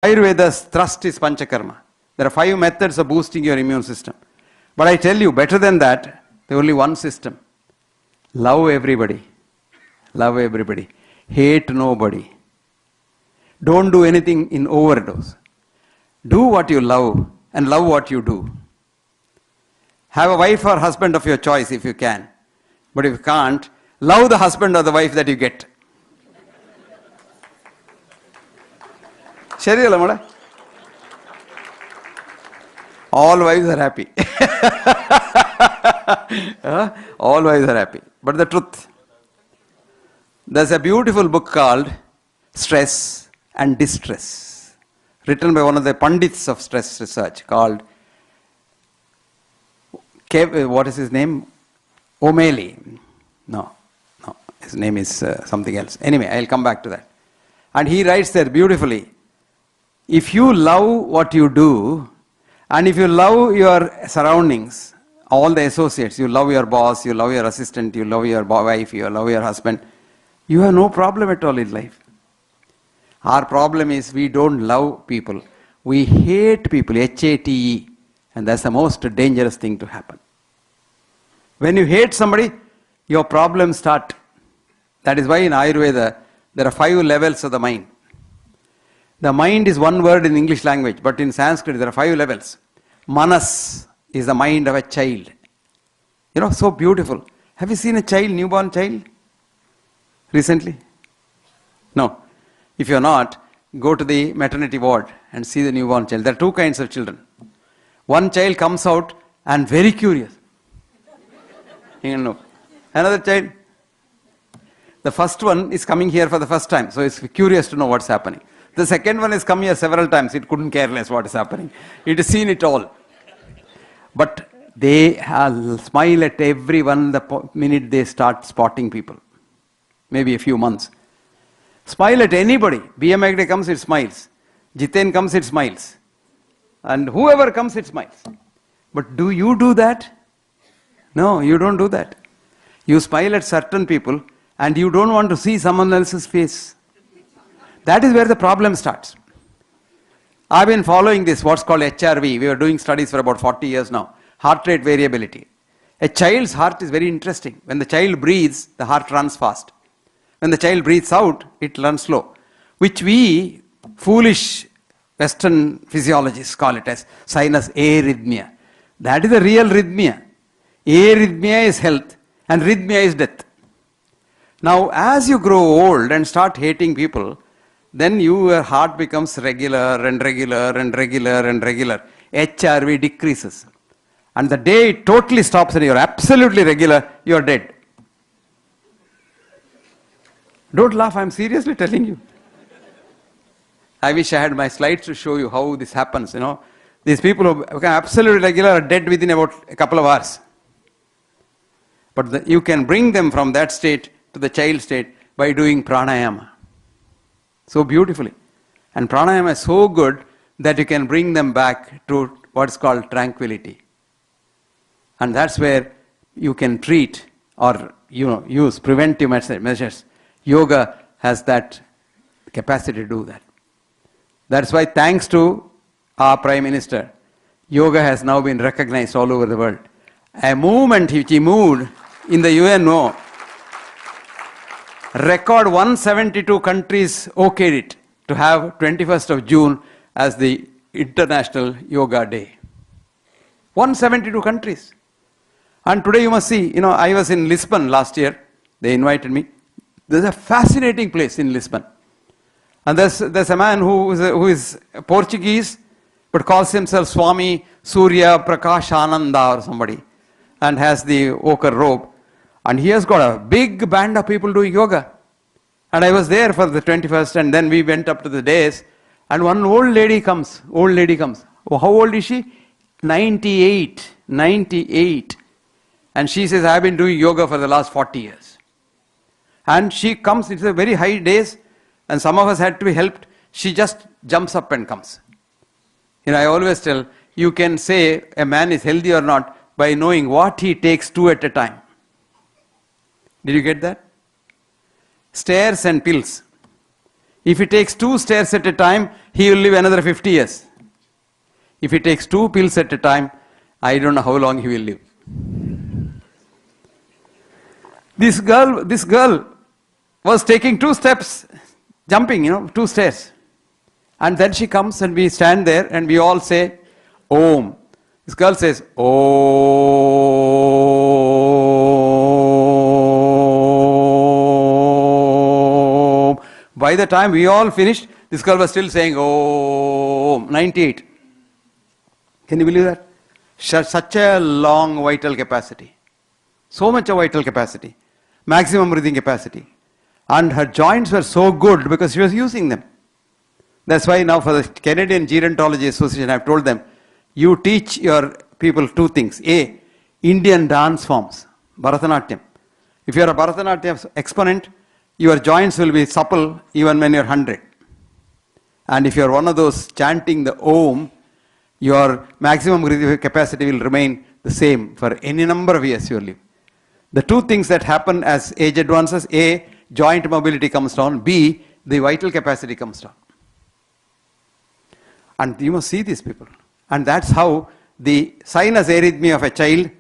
Ayurveda's thrust is Panchakarma. There are 5 methods of boosting your immune system. But I tell you, better than that, there's only one system. Love everybody. Love everybody. Hate nobody. Don't do anything in overdose. Do what you love and love what you do. Have a wife or husband of your choice if you can. But if you can't, love the husband or the wife that you get. ശരിയല്ല മോളെ? All wives are happy. All wives are happy. But the truth, there's a beautiful book called Stress and Distress, written by one of the Pandits of stress research called, what is his name? O'Malley. No, his name is something else. Anyway, I'll come back to that. And he writes there beautifully, if you love what you do, and if you love your surroundings, all the associates, you love your boss, you love your assistant, you love your wife, you love your husband, you have no problem at all in life. Our problem is we don't love people. We hate people, H-A-T-E, and that's the most dangerous thing to happen. When you hate somebody, your problems start. That is why in Ayurveda, there are 5 levels of the mind. The mind is one word in English language, but in Sanskrit there are 5 levels. Manas is the mind of a child. You know, so beautiful. Have you seen a child, newborn child? Recently? No. If you're not, go to the maternity ward and see the newborn child. There are 2 kinds of children. One child comes out and very curious. You know. Another child. The first one is coming here for the first time, so it's curious to know what's happening. The second one has come here several times. It couldn't care less what is happening. It has seen it all. But they smile at everyone the minute they start spotting people. Maybe a few months. Smile at anybody. B.M. Hegde comes, it smiles. Jiten comes, it smiles. And whoever comes, it smiles. But do you do that? No, you don't do that. You smile at certain people and you don't want to see someone else's face. That is where the problem starts. I've been following this, what's called HRV. We are doing studies for about 40 years now. Heart rate variability. A child's heart is very interesting. When the child breathes, the heart runs fast. When the child breathes out, it runs slow. Which we, foolish Western physiologists, call it as sinus arrhythmia. That is the real rhythmia. Arrhythmia is health and rhythmia is death. Now, as you grow old and start hating people, then your heart becomes regular and regular and regular and regular. HRV decreases. And the day it totally stops and you're absolutely regular, you're dead. Don't laugh, I'm seriously telling you. I wish I had my slides to show you how this happens, you know. These people who become absolutely regular are dead within about a couple of hours. But you can bring them from that state to the child state by doing pranayama. So beautifully. And pranayama is so good that you can bring them back to what's called tranquility. And that's where you can treat or use preventive measures. Yoga has that capacity to do that. That's why, thanks to our Prime Minister, yoga has now been recognized all over the world. A movement which he moved in the UNO, record 172 countries okayed it to have 21st of June as the International Yoga Day. 172 countries. And today you must see, I was in Lisbon last year. They invited me. There's a fascinating place in Lisbon. And there's a man who is Portuguese, but calls himself Swami Surya Prakash Ananda or somebody, and has the ochre robe. And he has got a big band of people doing yoga. And I was there for the 21st, and then we went up to the days, and one old lady comes. Oh, how old is she? 98. And she says, I've been doing yoga for the last 40 years. And she comes, it's a very high days, and some of us had to be helped. She just jumps up and comes. I always tell, you can say a man is healthy or not by knowing what he takes 2 at a time. Did you get that? Stairs and pills. If he takes 2 stairs at a time, he will live another 50 years. If he takes 2 pills at a time, I don't know how long he will live. This girl was taking 2 steps, jumping, 2 stairs. And then she comes and we stand there and we all say, Om. This girl says, Om. By the time we all finished, this girl was still saying, Om. 98. Can you believe that? Such a long vital capacity. So much of vital capacity. Maximum breathing capacity. And her joints were so good because she was using them. That's why now for the Canadian Gerontology Association, I've told them, you teach your people 2 things. A, Indian dance forms, Bharatanatyam. If you are a Bharatanatyam exponent, your joints will be supple even when you're 100. And if you're one of those chanting the Om, your maximum breathing capacity will remain the same for any number of years you live. The 2 things that happen as age advances, A, joint mobility comes down, B, the vital capacity comes down. And you must see these people. And that's how the sinus arrhythmia of a child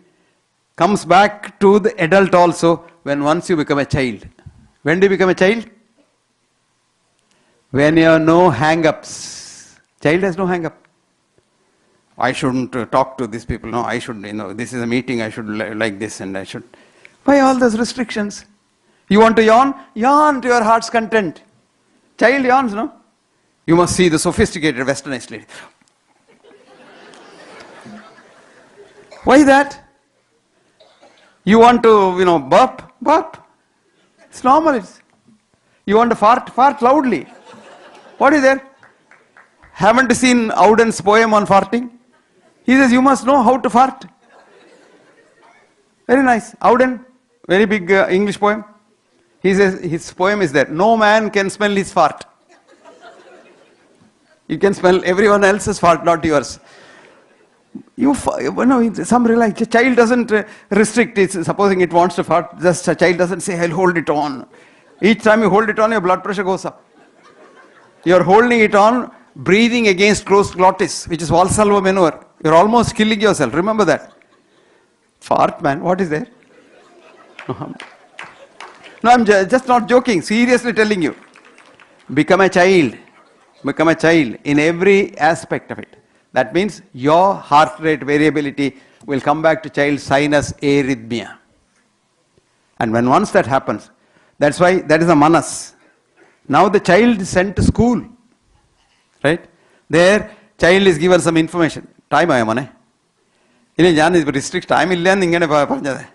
comes back to the adult also when once you become a child. When do you become a child? When you have no hang-ups. Child has no hang-up. I shouldn't talk to these people. No, I should, this is a meeting, I should like this and I should. Why all those restrictions? You want to yawn? Yawn to your heart's content. Child yawns, no? You must see the sophisticated westernized lady. Why that? You want to, burp? Burp. It's normal. You want to fart? Fart loudly. What is there? Haven't you seen Auden's poem on farting? He says, you must know how to fart. Very nice. Auden, very big English poem. He says, his poem is there. No man can smell his fart. You can smell everyone else's fart, not yours. Some relax. A child doesn't restrict it. Supposing it wants to fart, just a child doesn't say, I'll hold it on. Each time you hold it on, your blood pressure goes up. You're holding it on, breathing against closed glottis, which is Valsalva maneuver. You're almost killing yourself. Remember that. Fart, man. What is there? No, I'm just not joking. Seriously telling you. Become a child. Become a child in every aspect of it. That means your heart rate variability will come back to child sinus arrhythmia. And when once that happens, that's why that is a manas. Now the child is sent to school. Right? There, child is given some information. Time I am on. This restrict time illa ningane parnjade.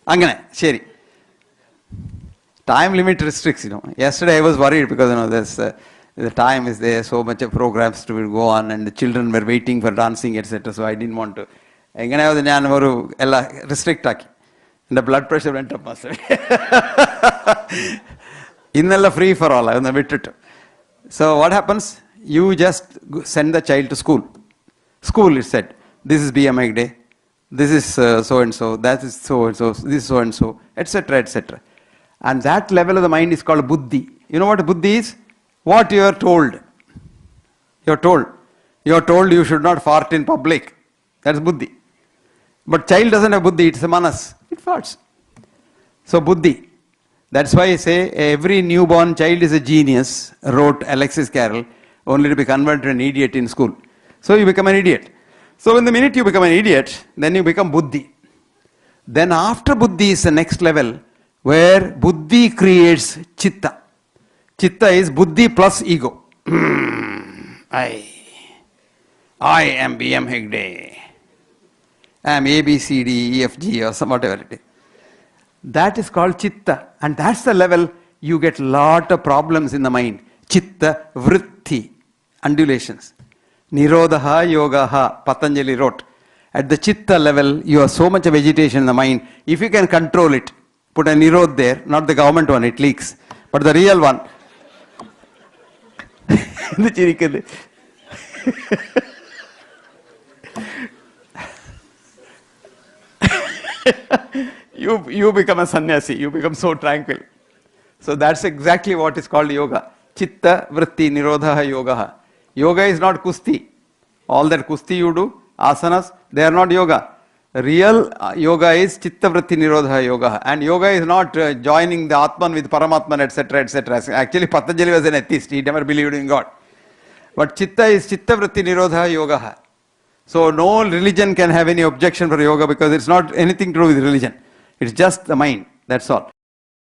Angane, sheri. Time limit restricts, Yesterday I was worried because, the time is there, so much of programs to go on, and the children were waiting for dancing, etc. So I didn't want to. Restrict and the blood pressure went up. Innella free for all. So what happens? You just send the child to school. School is said, this is BMI day, this is so and so, that is so and so, this is so and so, etc., etc. And that level of the mind is called buddhi. You know what buddhi is? What you are told. You are told. You are told you should not fart in public. That's buddhi. But child doesn't have buddhi, it's a manas. It farts. So buddhi. That's why I say every newborn child is a genius, wrote Alexis Carrel, only to be converted to an idiot in school. So you become an idiot. So in the minute you become an idiot, then you become buddhi. Then after buddhi is the next level, where buddhi creates chitta. Chitta is buddhi plus ego. I am B.M. Hegde. I am A, B, C, D, E, F, G or some whatever it is. That is called chitta. And that's the level you get lot of problems in the mind. Chitta, vritti, undulations. Nirodha yogaha, Patanjali wrote. At the chitta level, you have so much of agitation in the mind. If you can control it, put a nirod there, not the government one, it leaks, but the real one. You become a sannyasi, you become so tranquil. So that's exactly what is called yoga. Chitta vritti nirodha yoga. Yoga is not kusti. All that kusti you do, asanas, they are not yoga. Real yoga is chitta vritti nirodha yoga. And yoga is not joining the Atman with Paramatman, etc., etc. Actually, Patanjali was an atheist. He never believed in God. But chitta is chitta vritti nirodha yoga. So no religion can have any objection for yoga because it's not anything to do with religion. It's just the mind. That's all.